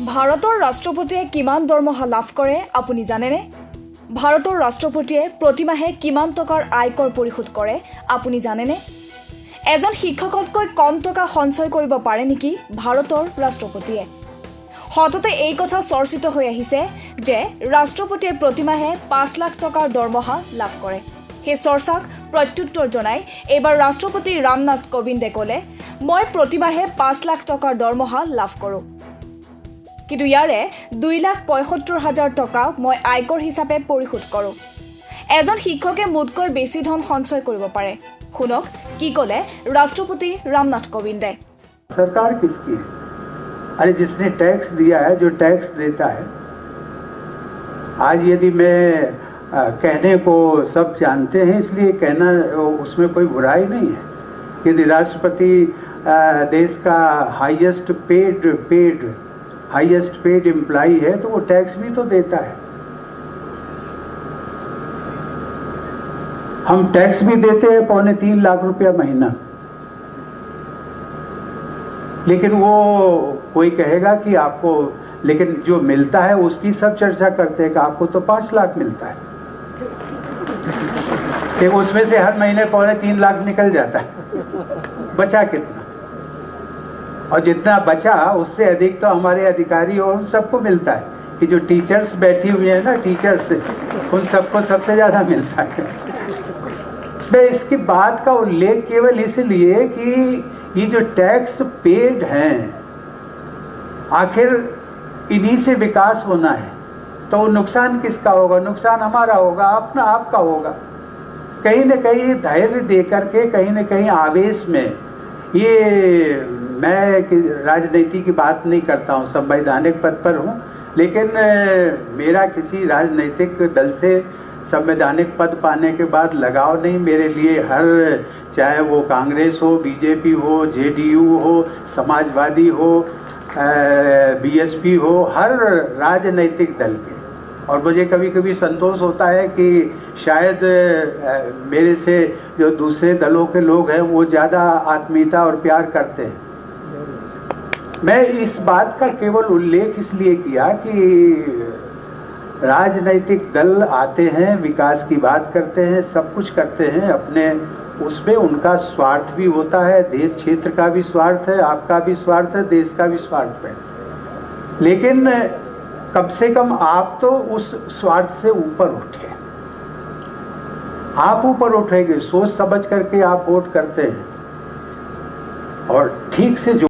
ভাৰতৰ ৰাষ্ট্ৰপতিয়ে কিমান দৰমহা লাভ কৰে আপুনি জানেনে? ভাৰতৰ ৰাষ্ট্ৰপতিয়ে প্ৰতিমাহে কিমান টকাৰ আয়কৰ পৰিশোধ কৰে আপুনি জানেনে? এজন শিক্ষকতকৈ কম টকা সঞ্চয় কৰিব পাৰে নেকি ভাৰতৰ ৰাষ্ট্ৰপতিয়ে? হঠাতে এই কথা চৰ্চিত হৈ আহিছে যে ৰাষ্ট্ৰপতিয়ে প্ৰতিমাহে 5 লাখ টকাৰ দৰমহা লাভ কৰে। সেই চৰ্চাক প্ৰত্যুত্তৰ জনাই এইবাৰ ৰাষ্ট্ৰপতি ৰামনাথ কোবিন্দে ক'লে, মই প্ৰতিমাহে 5 লাখ টকাৰ দৰমহা লাভ কৰোঁ। কিন্তু ইয়াৰে 2,75,000 টকা মই আয়কৰ হিচাপে পৰিশোধ কৰোঁ। এজন শিক্ষকে মোতকৈ বেছি ধন সঞ্চয় কৰিব পাৰে। শুনক কি ক'লে ৰাষ্ট্ৰপতি ৰামনাথ কোবিন্দে। सरकार किसकी है? अरे जिसने टैक्स दिया है, जो टैक्स देता है, आज यदि मैं कहने को सब जानते हैं इसलिए कहना उसमें कोई बुराई नहीं है। यदि राष्ट्रपति देश का हाईएस्ट पेड एम्प्लॉई है तो वो टैक्स भी तो देता है। हम टैक्स भी देते हैं 2.25 लाख रुपया महीना, लेकिन वो कोई कहेगा कि आपको, लेकिन जो मिलता है उसकी सब चर्चा करते हैं कि आपको तो 5 लाख मिलता है, कि उसमें से हर महीने 2.25 लाख निकल जाता है, बचा कितना? और जितना बचा उससे अधिक तो हमारे अधिकारी और सबको मिलता है कि जो टीचर्स बैठी हुई है ना, टीचर्स, उन सबको सबसे ज़्यादा मिलता है। मैं इसकी बात का उल्लेख केवल इसलिए कि ये जो टैक्स पेड हैं, आखिर इन्हीं से विकास होना है, तो नुकसान किसका होगा? नुकसान हमारा होगा, अपना आपका होगा। कहीं न कहीं धैर्य दे करके, कहीं न कहीं आवेश में, ये मैं राजनीति की बात नहीं करता हूँ, संवैधानिक पद पर हूँ, लेकिन मेरा किसी राजनीतिक दल से संवैधानिक पद पाने के बाद लगाव नहीं। मेरे लिए हर, चाहे वो कांग्रेस हो, बीजेपी हो, जेडीयू हो, समाजवादी हो, बीएसपी हो, हर राजनीतिक दल के, और मुझे कभी कभी संतोष होता है कि शायद मेरे से जो दूसरे दलों के लोग हैं वो ज़्यादा आत्मीयता और प्यार करते हैं। मैं इस बात का केवल उल्लेख इसलिए किया कि राजनीतिक दल आते हैं, विकास की बात करते हैं, सब कुछ करते हैं, अपने उसमें उनका स्वार्थ भी होता है, देश क्षेत्र का भी स्वार्थ है, आपका भी स्वार्थ है, देश का भी स्वार्थ है, लेकिन कम से कम आप तो उस स्वार्थ से ऊपर उठे। आप ऊपर उठेंगे, सोच समझ करके आप वोट करते हैं और ठीक से जो